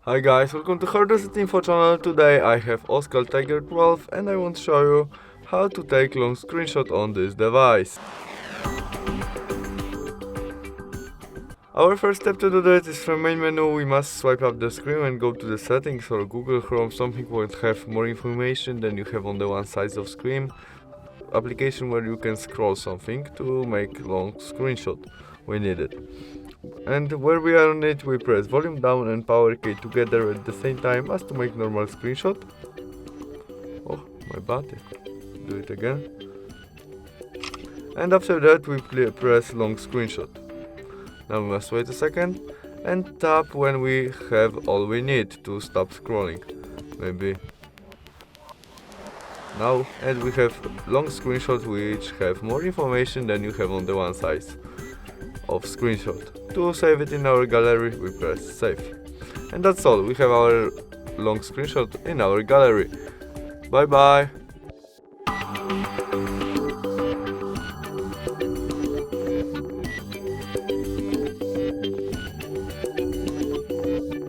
Hi guys, welcome to Hardest Info channel. Today I have OSCAL Tiger 12 and I want to show you how to take long screenshot on this device. Our first step to do that is from main menu. We must swipe up the screen and go to the settings or Google Chrome. Something will have more information than you have on the one side of screen. Application where you can scroll something to make long screenshot. We need it. And where we are on it, we press volume down and power key together at the same time as to make normal screenshot. Oh, my bad. Do it again. And after that we press long screenshot. Now we must wait a second and tap when we have all we need to stop scrolling. Maybe now, and we have long screenshot which have more information than you have on the one side of screenshot. To save it in our gallery, we press save. And that's all, we have our long screenshot in our gallery. Bye bye!